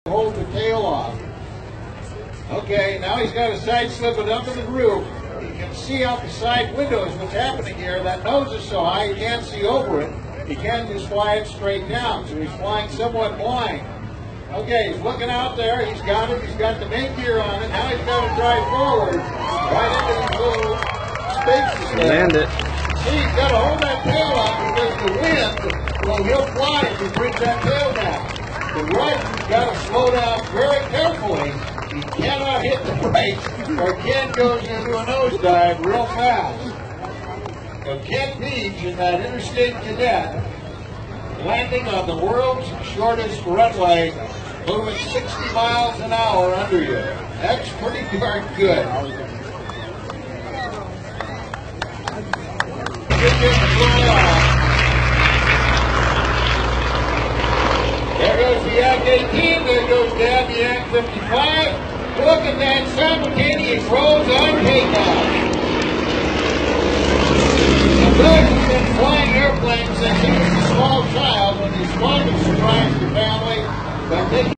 hold the tail off. Okay, now he's got to side slip it up to the roof. You can see out the side windows what's happening here. That nose is so high you can't see over it. He can't just fly it straight down, so he's flying somewhat blind. Okay, he's looking out there. He's got it. He's got the main gear on it. Now he's got to drive forward right into these little spaces there. Land it. See, he's got to hold that tail up because the wind, well, he'll fly if he brings that tail down. The rider's got to slow down very carefully. He cannot hit the brakes or Ken goes into a nosedive real fast. So Ken Beach in that Interstate Cadet landing on the world's shortest runway, moving 60 miles an hour under you. That's pretty darn good. There goes the Yak-18, there goes down the Yak-55. Look at that simultaneous rolls on takeoff. Doug has been flying airplanes since he was a small child when his father surprised the family by taking